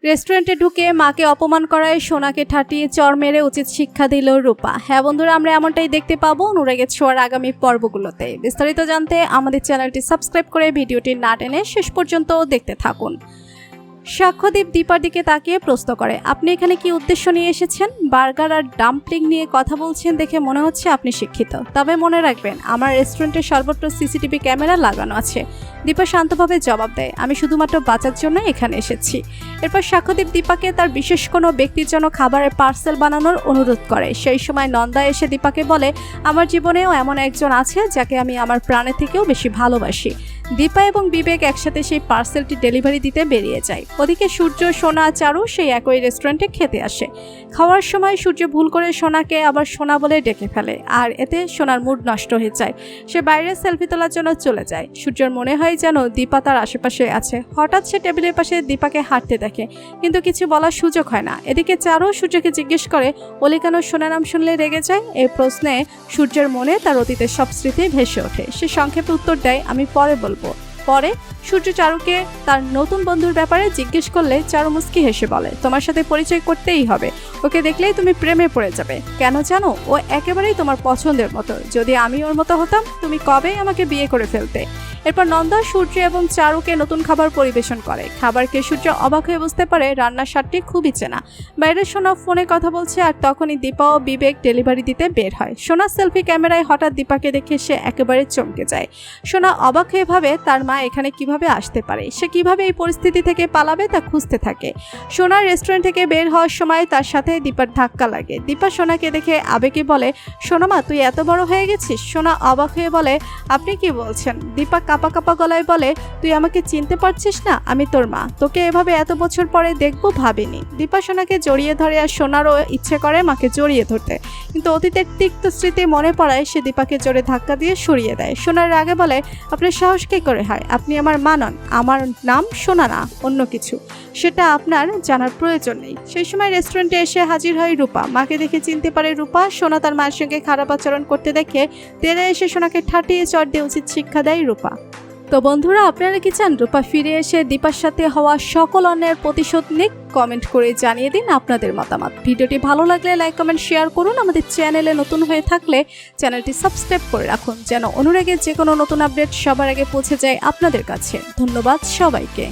রেস্টুরেন্টে ঢুকে মাকে অপমান করায় সোনাকে ঠাটিয়ে চর মেরে উচিত শিক্ষা দিল রূপা। হ্যাঁ বন্ধুরা, আমরা এমনটাই দেখতে পাবো অনুরাগের ছোঁয়ার আগামী পর্বগুলোতে। বিস্তারিত জানতে আমাদের চ্যানেলটি সাবস্ক্রাইব করে ভিডিওটি না টেনে শেষ পর্যন্ত দেখতে থাকুন। সাক্ষ্যদীপ দীপার দিকে তাকিয়ে প্রশ্ন করে, আপনি এখানে কি উদ্দেশ্য নিয়ে এসেছেন? বার্গার আর ডাম্পলিং নিয়ে কথা বলছেন দেখে মনে হচ্ছে আপনি শিক্ষিত। তবে মনে রাখবেন, আমার রেস্টুরেন্টে সর্বত্র সিসিটিভি ক্যামেরা লাগানো আছে। দীপা শান্তভাবে জবাব দেয়, আমি শুধুমাত্র বাঁচার জন্য এখানে এসেছি। এরপর সাক্ষ্যদীপ দীপাকে তার বিশেষ কোনো ব্যক্তির জন্য খাবারের পার্সেল বানানোর অনুরোধ করে। সেই সময় নন্দা এসে দীপাকে বলে, আমার জীবনেও এমন একজন আছে যাকে আমি আমার প্রাণের থেকেও বেশি ভালোবাসি। দীপা এবং বিবেক একসাথে সেই পার্সেলটি ডেলিভারি দিতে বেরিয়ে যায়। ওদিকে সূর্য, সোনা, চারু সেই একই রেস্টুরেন্টে খেতে আসে। খাওয়ার সময় সূর্য ভুল করে সোনাকে আবার সোনা বলে ডেকে ফেলে, আর এতে সোনার মুড নষ্ট হয়ে যায়। সে বাইরে সেলফি তোলার জন্য চলে যায়। সূর্যের মনে হয় যেন দীপা তার আশেপাশে আছে। হঠাৎ সে টেবিলের পাশে দীপাকে হাঁটতে দেখে, কিন্তু কিছু বলার সুযোগ হয় না। এদিকে চারু সূর্যকে জিজ্ঞেস করে, অলি কেন সোনা নাম শুনলে রেগে যায়? এই প্রশ্নে সূর্যের মনে তার অতীতের সব স্মৃতি ভেসে ওঠে। সে সংক্ষেপে উত্তর দেয়, আমি পরে বলবো। পরে সূর্য চারুকে তার নতুন বন্ধুর ব্যাপারে জিজ্ঞেস করলে চারু মুস্কি হেসে বলে, তোমার সাথে পরিচয় করতেই হবে। ওকে দেখলেই তুমি প্রেমে পড়ে যাবে। কেন জানো? ও একেবারেই তোমার পছন্দের মতো। যদি আমি ওর মতো হতাম, তুমি কবেই আমাকে বিয়ে করে ফেলতে। এরপর নন্দা সূর্য এবং চারুকে নতুন খাবার পরিবেশন করে। খাবারকে সূর্য অবাক হয়ে বুঝতে পারে রান্নার স্বাদটি খুবই চেনা। বাইরে সোনা ফোনে কথা বলছে, আর তখনই দীপা ও বিবেক ডেলিভারি দিতে বের হয়। সোনার সেলফি ক্যামেরায় হঠাৎ দীপাকে দেখে সে একেবারে চমকে যায়। সোনা অবাক হয়ে ভাবে তার মা এখানে কিভাবে আসতে পারে। সে কিভাবে এই পরিস্থিতি থেকে পালাবে তা খুঁজতে থাকে। সোনার রেস্টুরেন্ট থেকে বের হওয়ার সময় তার সাথে দীপার ধাক্কা লাগে। দীপা সোনাকে দেখে আবেগে বলে, সোনা মা, তুই এত বড় হয়ে গেছিস? সোনা অবাক হয়ে বলে, আপনি কি বলছেন? দীপা কাঁপা কাঁপা গলায় বলে, তুই আমাকে চিনতে পারছিস না? আমি তোর মা। তোকে এভাবে এত বছর পরে দেখবো ভাবিনি। দীপা সোনাকে জড়িয়ে ধরে, আর সোনারও ইচ্ছে করে মাকে জড়িয়ে ধরতে, কিন্তু অতীতের তিক্ত স্মৃতি মনে পড়ায় সে দীপাকে জোরে ধাক্কা দিয়ে সরিয়ে দেয়। সোনার আগে বলে, আপনার সাহস কি করে হয়? আপনি আমার মা নন। আমার নাম সোনা না, অন্য কিছু। সেটা আপনার জানার প্রয়োজন নেই। সেই সময় রেস্টুরেন্টে এসে হাজির হয় রূপা। মাকে দেখে চিনতে পারে রূপা। সোনা তার মায়ের সঙ্গে খারাপ আচরণ করতে দেখে তেরে এসে সোনাকে ঠাটিয়ে চড় দিয়ে উচিত শিক্ষা দেয় রূপা। তো বন্ধুরা, আপনারা কি চান রূপা ফিরে এসে দীপার সাথে হওয়া সকল অন্যায়ের প্রতিশোধ নিক? কমেন্ট করে জানিয়ে দিন আপনাদের মতামত। ভিডিওটি ভালো লাগলে লাইক, কমেন্ট, শেয়ার করুন। আমাদের চ্যানেলে নতুন হয়ে থাকলে চ্যানেলটি সাবস্ক্রাইব করে রাখুন, যেন অনুরাগের যে কোনো নতুন আপডেট সবার আগে পৌঁছে যায় আপনাদের কাছে। ধন্যবাদ সবাইকে।